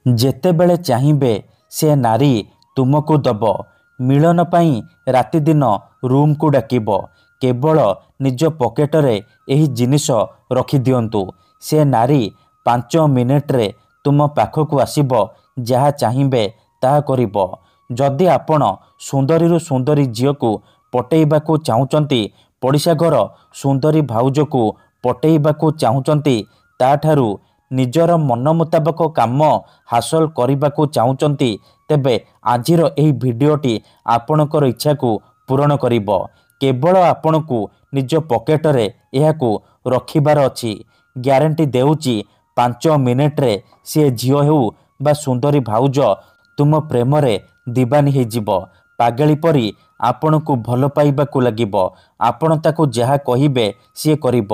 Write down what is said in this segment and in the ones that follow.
ଯେତେବେଳେ ଚାହିଁବେ ସେ ନାରୀ ତୁମକୁ ଦବ। ମିଳନ ପାଇଁ ରାତିଦିନ ରୁମ୍କୁ ଡାକିବ। କେବଳ ନିଜ ପକେଟରେ ଏହି ଜିନିଷ ରଖିଦିଅନ୍ତୁ। ସେ ନାରୀ 5 ମିନିଟରେ ତୁମ ପାଖକୁ ଆସିବ। ଯାହା ଚାହିଁବେ ତାହା କରିବ। ଯଦି ଆପଣ ସୁନ୍ଦରୀରୁ ସୁନ୍ଦରୀ ଝିଅକୁ ପଟେଇବାକୁ ଚାହୁଁଛନ୍ତି, ପଡ଼ିଶା ଘର ସୁନ୍ଦରୀ ଭାଉଜକୁ ପଟେଇବାକୁ ଚାହୁଁଛନ୍ତି, ତାଠାରୁ ନିଜର ମନ ମୁତାବକ କାମ ହାସଲ କରିବାକୁ ଚାହୁଁଛନ୍ତି, ତେବେ ଆଜିର ଏହି ଭିଡ଼ିଓଟି ଆପଣଙ୍କର ଇଚ୍ଛାକୁ ପୂରଣ କରିବ। କେବଳ ଆପଣଙ୍କୁ ନିଜ ପକେଟରେ ଏହାକୁ ରଖିବାର ଅଛି। ଗ୍ୟାରେଣ୍ଟି ଦେଉଛି 5 ମିନିଟରେ ସିଏ ଝିଅ ହେଉ ବା ସୁନ୍ଦରୀ ଭାଉଜ ତୁମ ପ୍ରେମରେ ଦିବାନୀ ହେଇଯିବ। ପାଗଳି ପରି ଆପଣଙ୍କୁ ଭଲ ପାଇବାକୁ ଲାଗିବ। ଆପଣ ତାକୁ ଯାହା କହିବେ ସିଏ କରିବ।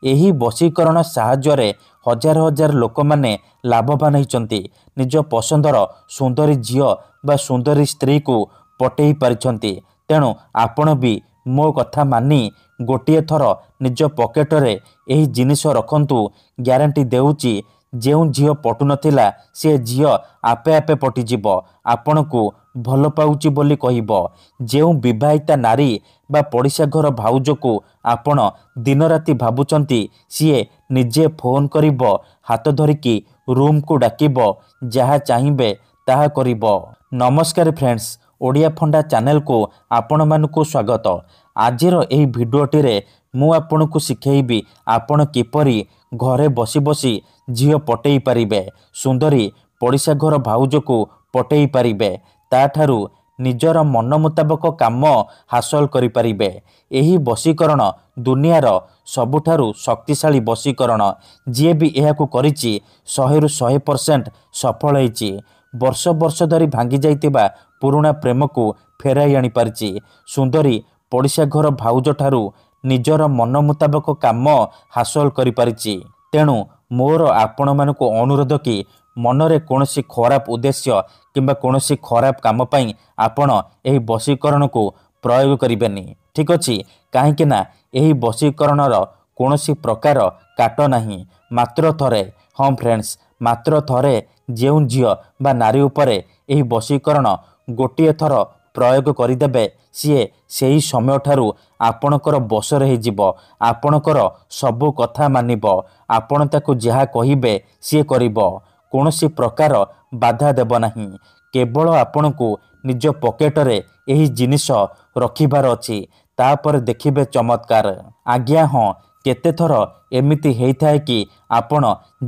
ଏହି ବଶୀକରଣ ସାହାଯ୍ୟରେ ହଜାର ହଜାର ଲୋକମାନେ ଲାଭବାନ ହେଇଛନ୍ତି। ନିଜ ପସନ୍ଦର ସୁନ୍ଦରୀ ଝିଅ ବା ସୁନ୍ଦରୀ ସ୍ତ୍ରୀକୁ ପଟେଇ ପାରିଛନ୍ତି। ତେଣୁ ଆପଣ ବି ମୋ କଥା ମାନି ଗୋଟିଏ ଥର ନିଜ ପକେଟରେ ଏହି ଜିନିଷ ରଖନ୍ତୁ। ଗ୍ୟାରେଣ୍ଟି ଦେଉଛି ଯେଉଁ ଝିଅ ପଟୁନଥିଲା ସେ ଝିଅ ଆପେ ଆପେ ପଟିଯିବ। ଆପଣଙ୍କୁ ଭଲ ପାଉଛି ବୋଲି କହିବ। ଯେଉଁ ବିବାହିତା ନାରୀ ବା ପଡ଼ିଶା ଘର ଭାଉଜକୁ ଆପଣ ଦିନରାତି ଭାବୁଛନ୍ତି, ସିଏ ନିଜେ ଫୋନ୍ କରିବ, ହାତ ଧରିକି ରୁମ୍କୁ ଡାକିବ, ଯାହା ଚାହିଁବେ ତାହା କରିବ। ନମସ୍କାର ଫ୍ରେଣ୍ଡସ୍, ଓଡ଼ିଆ ଫଣ୍ଡା ଚ୍ୟାନେଲକୁ ଆପଣମାନଙ୍କୁ ସ୍ୱାଗତ। ଆଜିର ଏହି ଭିଡ଼ିଓଟିରେ ମୁଁ ଆପଣଙ୍କୁ ଶିଖେଇବି ଆପଣ କିପରି ଘରେ ବସି ବସି ଝିଅ ପଟେଇ ପାରିବେ, ସୁନ୍ଦରୀ ପଡ଼ିଶା ଘର ଭାଉଜକୁ ପଟେଇ ପାରିବେ, ତାଠାରୁ ନିଜର ମନ ମୁତାବକ କାମ ହାସଲ କରିପାରିବେ। ଏହି ବଶୀକରଣ ଦୁନିଆର ସବୁଠାରୁ ଶକ୍ତିଶାଳୀ ବଶୀକରଣ। ଯିଏ ବି ଏହାକୁ କରିଛି 100ରୁ 100% ସଫଳ ହେଇଛି। ବର୍ଷ ବର୍ଷ ଧରି ଭାଙ୍ଗି ଯାଇଥିବା ପୁରୁଣା ପ୍ରେମକୁ ଫେରାଇ ଆଣିପାରିଛି। ସୁନ୍ଦରୀ ପଡ଼ିଶା ଘର ଭାଉଜଠାରୁ ନିଜର ମନ ମୁତାବକ କାମ ହାସଲ କରିପାରିଛି। ତେଣୁ ମୋର ଆପଣମାନଙ୍କୁ ଅନୁରୋଧ କି ମନରେ କୌଣସି ଖରାପ ଉଦ୍ଦେଶ୍ୟ କିମ୍ବା କୌଣସି ଖରାପ କାମ ପାଇଁ ଆପଣ ଏହି ବଶୀକରଣକୁ ପ୍ରୟୋଗ କରିବେନି। ଠିକ୍ ଅଛି? କାହିଁକି ନା ଏହି ବଶୀକରଣର କୌଣସି ପ୍ରକାର କାଟ ନାହିଁ। ମାତ୍ର ଥରେ, ହଁ ଫ୍ରେଣ୍ଡସ୍, ମାତ୍ର ଥରେ ଯେଉଁ ଝିଅ ବା ନାରୀ ଉପରେ ଏହି ବଶୀକରଣ ଗୋଟିଏ ଥର ପ୍ରୟୋଗ କରିଦେବେ, ସିଏ ସେହି ସମୟଠାରୁ ଆପଣଙ୍କର ବଶରେ ହେଇଯିବ। ଆପଣଙ୍କର ସବୁ କଥା ମାନିବ। ଆପଣ ତାକୁ ଯାହା କହିବେ ସିଏ କରିବ। କୌଣସି ପ୍ରକାର ବାଧା ଦେବ ନାହିଁ। କେବଳ ଆପଣଙ୍କୁ ନିଜ ପକେଟରେ ଏହି ଜିନିଷ ରଖିବାର ଅଛି। ତାପରେ ଦେଖିବେ ଚମତ୍କାର। ଆଜ୍ଞା ହଁ, କେତେଥର ଏମିତି ହେଇଥାଏ କି ଆପଣ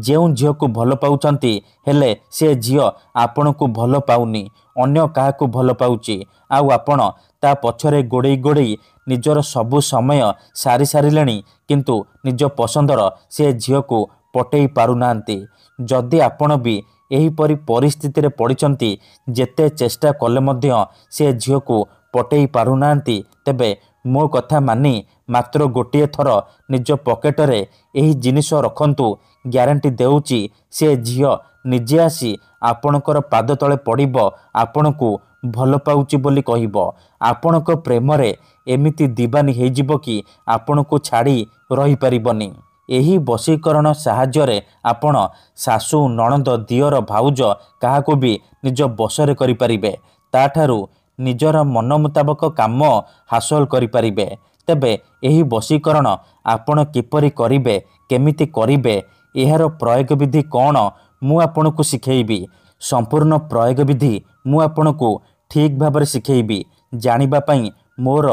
ଯେଉଁ ଝିଅକୁ ଭଲ ପାଉଛନ୍ତି, ହେଲେ ସେ ଝିଅ ଆପଣଙ୍କୁ ଭଲ ପାଉନି, ଅନ୍ୟ କାହାକୁ ଭଲ ପାଉଛି। ଆଉ ଆପଣ ତା ପଛରେ ଗୋଡ଼େଇ ଗୋଡ଼େଇ ନିଜର ସବୁ ସମୟ ସାରି ସାରିଲେଣି, କିନ୍ତୁ ନିଜ ପସନ୍ଦର ସେ ଝିଅକୁ ପଟେଇ ପାରୁନାହାନ୍ତି। ଯଦି ଆପଣ ବି ଏହିପରି ପରିସ୍ଥିତିରେ ପଡ଼ିଛନ୍ତି, ଯେତେ ଚେଷ୍ଟା କଲେ ମଧ୍ୟ ସେ ଝିଅକୁ ପଟେଇ ପାରୁନାହାନ୍ତି, ତେବେ ମୋ କଥା ମାନି ମାତ୍ର ଗୋଟିଏ ଥର ନିଜ ପକେଟରେ ଏହି ଜିନିଷ ରଖନ୍ତୁ। ଗ୍ୟାରେଣ୍ଟି ଦେଉଛି ସେ ଝିଅ ନିଜେ ଆସି ଆପଣଙ୍କର ପାଦ ତଳେ ପଡ଼ିବ, ଆପଣଙ୍କୁ ଭଲ ପାଉଛି ବୋଲି କହିବ। ଆପଣଙ୍କ ପ୍ରେମରେ ଏମିତି ଦିବାନୀ ହେଇଯିବ କି ଆପଣଙ୍କୁ ଛାଡ଼ି ରହିପାରିବନି। ଏହି ବଶୀକରଣ ସାହାଯ୍ୟରେ ଆପଣ ଶାଶୁ, ନଣନ୍ଦ, ଦିଅର, ଭାଉଜ କାହାକୁ ବି ନିଜ ବଶରେ କରିପାରିବେ। ତାଠାରୁ ନିଜର ମନ ମୁତାବକ କାମ ହାସଲ କରିପାରିବେ। ତେବେ ଏହି ବଶୀକରଣ ଆପଣ କିପରି କରିବେ, କେମିତି କରିବେ, ଏହାର ପ୍ରୟୋଗ ବିଧି କ'ଣ, ମୁଁ ଆପଣଙ୍କୁ ଶିଖେଇବି। ସମ୍ପୂର୍ଣ୍ଣ ପ୍ରୟୋଗ ବିଧି ମୁଁ ଆପଣଙ୍କୁ ଠିକ୍ ଭାବରେ ଶିଖେଇବି। ଜାଣିବା ପାଇଁ ମୋର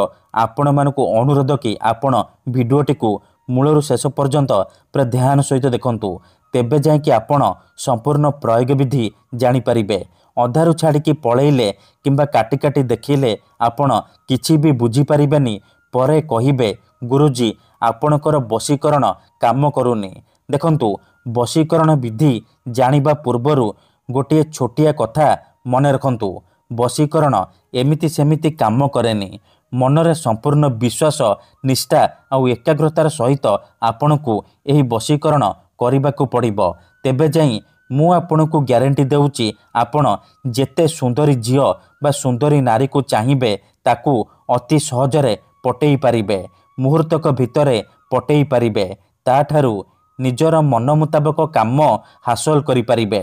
ଆପଣମାନଙ୍କୁ ଅନୁରୋଧ କି ଆପଣ ଭିଡ଼ିଓଟିକୁ ମୂଳରୁ ଶେଷ ପର୍ଯ୍ୟନ୍ତ ପୁରା ଧ୍ୟାନ ସହିତ ଦେଖନ୍ତୁ। ତେବେ ଯାଇକି ଆପଣ ସମ୍ପୂର୍ଣ୍ଣ ପ୍ରୟୋଗ ବିଧି ଜାଣିପାରିବେ। ଅଧାରୁ ଛାଡ଼ିକି ପଳେଇଲେ କିମ୍ବା କାଟି କାଟି ଦେଖିଲେ ଆପଣ କିଛି ବି ବୁଝିପାରିବେନି। ପରେ କହିବେ, ଗୁରୁଜୀ ଆପଣଙ୍କର ବଶୀକରଣ କାମ କରୁନି। ଦେଖନ୍ତୁ, ବଶୀକରଣ ବିଧି ଜାଣିବା ପୂର୍ବରୁ ଗୋଟିଏ ଛୋଟିଆ କଥା ମନେ ରଖନ୍ତୁ। ବଶୀକରଣ ଏମିତି ସେମିତି କାମ କରେନି। ମନରେ ସମ୍ପୂର୍ଣ୍ଣ ବିଶ୍ୱାସ, ନିଷ୍ଠା ଆଉ ଏକାଗ୍ରତାର ସହିତ ଆପଣଙ୍କୁ ଏହି ବଶୀକରଣ କରିବାକୁ ପଡ଼ିବ। ତେବେ ଯାଇ ମୁଁ ଆପଣଙ୍କୁ ଗ୍ୟାରେଣ୍ଟି ଦେଉଛି ଆପଣ ଯେତେ ସୁନ୍ଦରୀ ଝିଅ ବା ସୁନ୍ଦରୀ ନାରୀକୁ ଚାହିଁବେ ତାକୁ ଅତି ସହଜରେ ପଟେଇ ପାରିବେ। ମୁହୂର୍ତ୍ତକ ଭିତରେ ପଟେଇ ପାରିବେ। ତାଠାରୁ ନିଜର ମନ ମୁତାବକ କାମ ହାସଲ କରିପାରିବେ।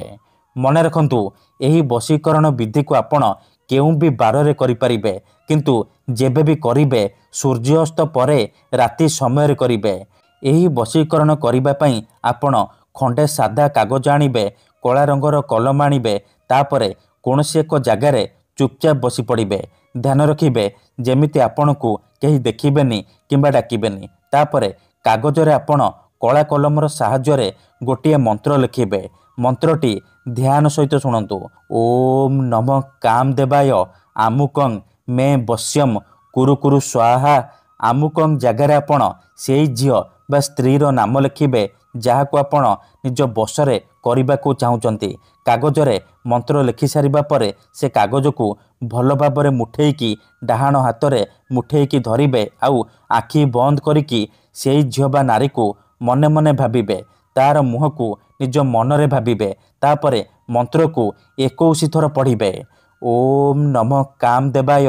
ମନେ ରଖନ୍ତୁ ଏହି ବଶୀକରଣ ବିଧିକୁ ଆପଣ କେଉଁ ବି ବାରରେ କରିପାରିବେ, କିନ୍ତୁ ଯେବେ ବି କରିବେ ସୂର୍ଯ୍ୟାସ୍ତ ପରେ ରାତି ସମୟରେ କରିବେ। ଏହି ବଶୀକରଣ କରିବା ପାଇଁ ଆପଣ ଖଣ୍ଡେ ସାଦା କାଗଜ ଆଣିବେ, କଳା ରଙ୍ଗର କଲମ ଆଣିବେ, ତାପରେ କୌଣସି ଏକ ଜାଗାରେ ଚୁପଚାପ ବସି ପଡ଼ିବେ। ଧ୍ୟାନ ରଖିବେ ଯେମିତି ଆପଣଙ୍କୁ କେହି ଦେଖିବେନି କିମ୍ବା ଡାକିବେନି। ତାପରେ କାଗଜରେ ଆପଣ କଳା କଲମର ସାହାଯ୍ୟରେ ଗୋଟିଏ ମନ୍ତ୍ର ଲେଖିବେ। ମନ୍ତ୍ରଟି ଧ୍ୟାନ ସହିତ ଶୁଣନ୍ତୁ। ଓମ୍ ନମ କାମଦେବାୟ ଆମୁକଂ ମେ ବଶ୍ୟମ କୁରୁ କୁରୁ ସ୍ୱାହା। ଆମୁକଂ ଜାଗାରେ ଆପଣ ସେଇ ଝିଅ ବା ସ୍ତ୍ରୀର ନାମ ଲେଖିବେ ଯାହାକୁ ଆପଣ ନିଜ ବଶରେ କରିବାକୁ ଚାହୁଁଛନ୍ତି। କାଗଜରେ ମନ୍ତ୍ର ଲେଖି ସାରିବା ପରେ ସେ କାଗଜକୁ ଭଲ ଭାବରେ ମୁଠେଇକି ଡାହାଣ ହାତରେ ମୁଠେଇକି ଧରିବେ, ଆଉ ଆଖି ବନ୍ଦ କରିକି ସେଇ ଝିଅ ବା ନାରୀକୁ ମନେ ମନେ ଭାବିବେ। ତାର ମୁହଁକୁ ନିଜ ମନରେ ଭାବିବେ। ତାପରେ ମନ୍ତ୍ରକୁ 21 ଥର ପଢ଼ିବେ। ଓମ୍ ନମ କାମଦେବାୟ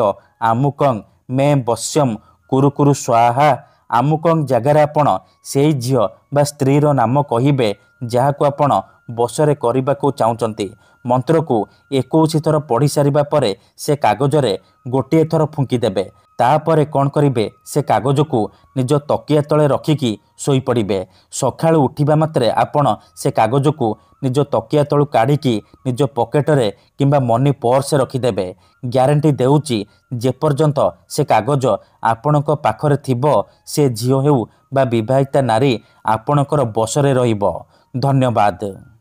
ଆମୁକଂ ମେ ବଶ୍ୟମ କୁରୁ କୁରୁ ସ୍ୱାହା। ଆମୁକଂ ଜାଗାରେ ଆପଣ ସେଇ ଝିଅ ବା ସ୍ତ୍ରୀର ନାମ କହିବେ ଯାହାକୁ ଆପଣ ବଶରେ କରିବାକୁ ଚାହୁଁଛନ୍ତି। ମନ୍ତ୍ରକୁ 21 ଥର ପଢ଼ି ସାରିବା ପରେ ସେ କାଗଜରେ ଗୋଟିଏ ଥର ଫୁଙ୍କିଦେବେ। ତାପରେ କ'ଣ କରିବେ, ସେ କାଗଜକୁ ନିଜ ତକିଆ ତଳେ ରଖିକି ଶୋଇପଡ଼ିବେ। ସକାଳୁ ଉଠିବା ମାତ୍ରେ ଆପଣ ସେ କାଗଜକୁ ନିଜ ତକିଆ ତଳୁ କାଢ଼ିକି ନିଜ ପକେଟରେ କିମ୍ବା ମନି ପର୍ସରେ ରଖିଦେବେ। ଗ୍ୟାରେଣ୍ଟି ଦେଉଛି ଯେପର୍ଯ୍ୟନ୍ତ ସେ କାଗଜ ଆପଣଙ୍କ ପାଖରେ ଥିବ ସେ ଝିଅ ହେଉ ବା ବିବାହିତା ନାରୀ ଆପଣଙ୍କର ବଶରେ ରହିବ। ଧନ୍ୟବାଦ।